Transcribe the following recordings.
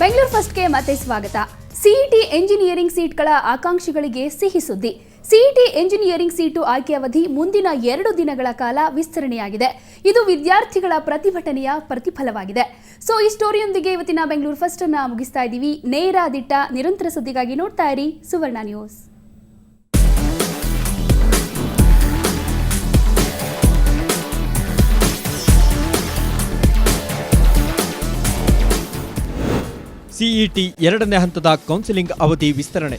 ಬೆಂಗಳೂರು ಫಸ್ಟ್ಗೆ ಮತ್ತೆ ಸ್ವಾಗತ. ಸಿಇಟಿ ಎಂಜಿನಿಯರಿಂಗ್ ಸೀಟ್ಗಳ ಆಕಾಂಕ್ಷಿಗಳಿಗೆ ಸಿಹಿ ಸುದ್ದಿ. ಸಿಇಟಿ ಎಂಜಿನಿಯರಿಂಗ್ ಸೀಟು ಆಯ್ಕೆ ಅವಧಿ ಮುಂದಿನ 2 ದಿನಗಳ ಕಾಲ ವಿಸ್ತರಣೆಯಾಗಿದೆ. ಇದು ವಿದ್ಯಾರ್ಥಿಗಳ ಪ್ರತಿಭಟನೆಯ ಪ್ರತಿಫಲವಾಗಿದೆ. ಸೊ ಈ ಸ್ಟೋರಿಯೊಂದಿಗೆ ಇವತ್ತಿನ ಬೆಂಗಳೂರು ಫಸ್ಟ್ ಅನ್ನ ಮುಗಿಸ್ತಾ ಇದ್ದೀವಿ. ನೇರ ದಿಟ್ಟ ನಿರಂತರ ಸುದ್ದಿಗಾಗಿ ನೋಡ್ತಾ ಇರಿ ಸುವರ್ಣ ನ್ಯೂಸ್. ಸಿಇಟಿ 2ನೇ ಹಂತದ ಕೌನ್ಸಿಲಿಂಗ್ ಅವಧಿ ವಿಸ್ತರಣೆ.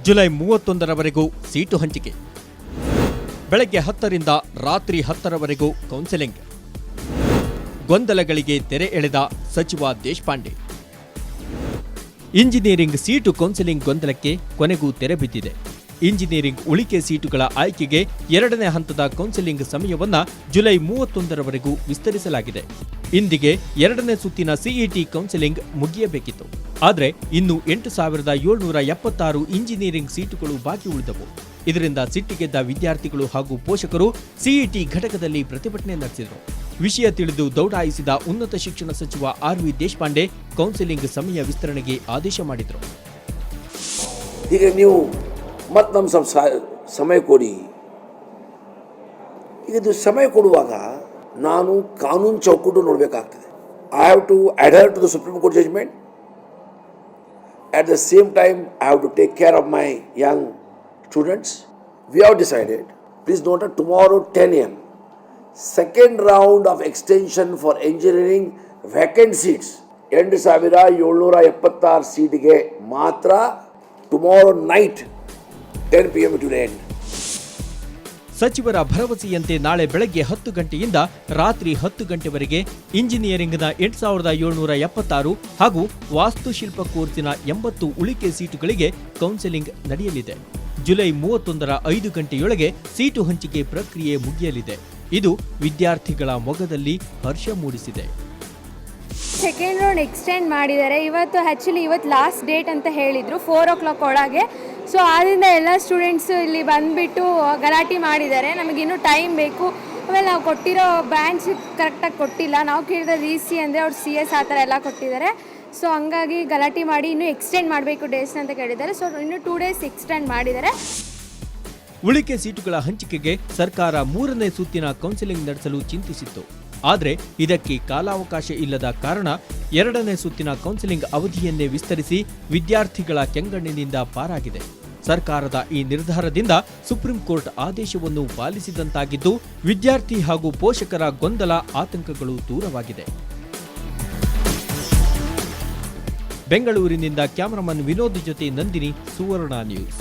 ಜುಲೈ 31ರವರೆಗೂ ಸೀಟು ಹಂಚಿಕೆ. ಬೆಳಗ್ಗೆ 10ರಿಂದ ರಾತ್ರಿ 10ರವರೆಗೂ ಕೌನ್ಸಿಲಿಂಗ್. ಗೊಂದಲಗಳಿಗೆ ತೆರೆ ಎಳೆದ ಸಚಿವ ದೇಶಪಾಂಡೆ. ಇಂಜಿನಿಯರಿಂಗ್ ಸೀಟು ಕೌನ್ಸಿಲಿಂಗ್ ಗೊಂದಲಕ್ಕೆ ಕೊನೆಗೂ ತೆರೆ ಬಿದ್ದಿದೆ. ಇಂಜಿನಿಯರಿಂಗ್ ಉಳಿಕೆ ಸೀಟುಗಳ ಆಯ್ಕೆಗೆ 2ನೇ ಹಂತದ ಕೌನ್ಸಿಲಿಂಗ್ ಸಮಯವನ್ನ ಜುಲೈ 31ರವರೆಗೂ ವಿಸ್ತರಿಸಲಾಗಿದೆ. ಇಂದಿಗೆ 2ನೇ ಸುತ್ತಿನ ಸಿಇಟಿ ಕೌನ್ಸಿಲಿಂಗ್ ಮುಗಿಯಬೇಕಿತ್ತು. ಆದರೆ ಇನ್ನು 8,776 ಇಂಜಿನಿಯರಿಂಗ್ ಸೀಟುಗಳು ಬಾಕಿ ಉಳಿದವು. ಇದರಿಂದ ಸಿಟ್ಟಿಗೆದ್ದ ವಿದ್ಯಾರ್ಥಿಗಳು ಹಾಗೂ ಪೋಷಕರು ಸಿಇಟಿ ಘಟಕದಲ್ಲಿ ಪ್ರತಿಭಟನೆ ನಡೆಸಿದರು. ವಿಷಯ ತಿಳಿದು ದೌಡಾಯಿಸಿದ ಉನ್ನತ ಶಿಕ್ಷಣ ಸಚಿವ ಆರ್.ವಿ. ದೇಶಪಾಂಡೆ ಕೌನ್ಸಿಲಿಂಗ್ ಸಮಯ ವಿಸ್ತರಣೆಗೆ ಆದೇಶ ಮಾಡಿದರು. ಈಗ ನೀವು ಮತ್ತೆ ನಮ್ಮ ಸ್ವಲ್ಪ ಸಮಯ ಕೊಡಿ. ಈಗ ಇದು ಸಮಯ ಕೊಡುವಾಗ ನಾನು ಕಾನೂನು ಚೌಕಟ್ಟು ನೋಡಬೇಕಾಗ್ತದೆ. I have to adhere to the Supreme Court judgement. At the same time, I have to take care of my young students. We have decided, please note that tomorrow 10 a.m, second round of extension for engineering vacant seats, 8,776 ಸೀಟಿಗೆ ಮಾತ್ರ tomorrow night 10 p.m. to end. ಸಚಿವರ ಭರವಸೆಯಂತೆ ನಾಳೆ ಬೆಳಗ್ಗೆ 10 ಗಂಟೆಯಿಂದ ರಾತ್ರಿ 10 ಗಂಟೆವರೆಗೆ ಇಂಜಿನಿಯರಿಂಗ್ನ 8,776 ಹಾಗೂ ವಾಸ್ತುಶಿಲ್ಪ ಕೋರ್ಸಿನ 80 ಉಳಿಕೆ ಸೀಟುಗಳಿಗೆ ಕೌನ್ಸೆಲಿಂಗ್ ನಡೆಯಲಿದೆ. ಜುಲೈ 31ರ 5 ಗಂಟೆಯೊಳಗೆ ಸೀಟು ಹಂಚಿಕೆ ಪ್ರಕ್ರಿಯೆ ಮುಗಿಯಲಿದೆ. ಇದು ವಿದ್ಯಾರ್ಥಿಗಳ ಮೊಗದಲ್ಲಿ ಹರ್ಷ ಮೂಡಿಸಿದೆ. ಸೆಕೆಂಡ್ ರೌಂಡ್ ಎಕ್ಸ್ಟೆಂಡ್ ಮಾಡಿದ್ದಾರೆ. ಇವತ್ತು ಲಾಸ್ಟ್ ಡೇಟ್ ಅಂತ ಹೇಳಿದರು 4 o'clock ಒಳಗೆ. ಸೊ ಆದ್ದರಿಂದ ಎಲ್ಲ ಸ್ಟೂಡೆಂಟ್ಸು ಇಲ್ಲಿ ಬಂದುಬಿಟ್ಟು ಗಲಾಟೆ ಮಾಡಿದ್ದಾರೆ. ನಮಗಿನ್ನೂ ಟೈಮ್ ಬೇಕು. ಆಮೇಲೆ ನಾವು ಕೊಟ್ಟಿರೋ ಬ್ಯಾಂಚ್ ಕರೆಕ್ಟಾಗಿ ಕೊಟ್ಟಿಲ್ಲ. ನಾವು ಕೇಳಿದ DC ಅಂದರೆ ಅವ್ರು CS ಆ ಥರ ಎಲ್ಲ ಕೊಟ್ಟಿದ್ದಾರೆ. ಸೊ ಹಂಗಾಗಿ ಗಲಾಟೆ ಮಾಡಿ ಇನ್ನೂ ಎಕ್ಸ್ಟೆಂಡ್ ಮಾಡಬೇಕು ಡೇಸ್ನ ಅಂತ ಕೇಳಿದ್ದಾರೆ. ಸೊ ಇನ್ನೂ 2 days ಎಕ್ಸ್ಟೆಂಡ್ ಮಾಡಿದ್ದಾರೆ. ಉಳಿಕೆ ಸೀಟುಗಳ ಹಂಚಿಕೆಗೆ ಸರ್ಕಾರ 3ನೇ ಸುತ್ತಿನ ಕೌನ್ಸಿಲಿಂಗ್ ನಡೆಸಲು ಚಿಂತಿಸಿತ್ತು. ಆದರೆ ಇದಕ್ಕೆ ಕಾಲಾವಕಾಶ ಇಲ್ಲದ ಕಾರಣ 2ನೇ ಸುತ್ತಿನ ಕೌನ್ಸಿಲಿಂಗ್ ಅವಧಿಯನ್ನೇ ವಿಸ್ತರಿಸಿ ವಿದ್ಯಾರ್ಥಿಗಳ ಕೆಂಗಣ್ಣಿನಿಂದ ಪಾರಾಗಿದೆ. ಸರ್ಕಾರದ ಈ ನಿರ್ಧಾರದಿಂದ ಸುಪ್ರೀಂ ಕೋರ್ಟ್ ಆದೇಶವನ್ನು ಪಾಲಿಸಿದಂತಾಗಿದ್ದು ವಿದ್ಯಾರ್ಥಿ ಹಾಗೂ ಪೋಷಕರ ಗೊಂದಲ ಆತಂಕಗಳು ದೂರವಾಗಿದೆ. ಬೆಂಗಳೂರಿನಿಂದ ಕ್ಯಾಮರಾಮನ್ ವಿನೋದ್ ಜೊತೆ ನಂದಿನಿ, ಸುವರ್ಣ ನ್ಯೂಸ್.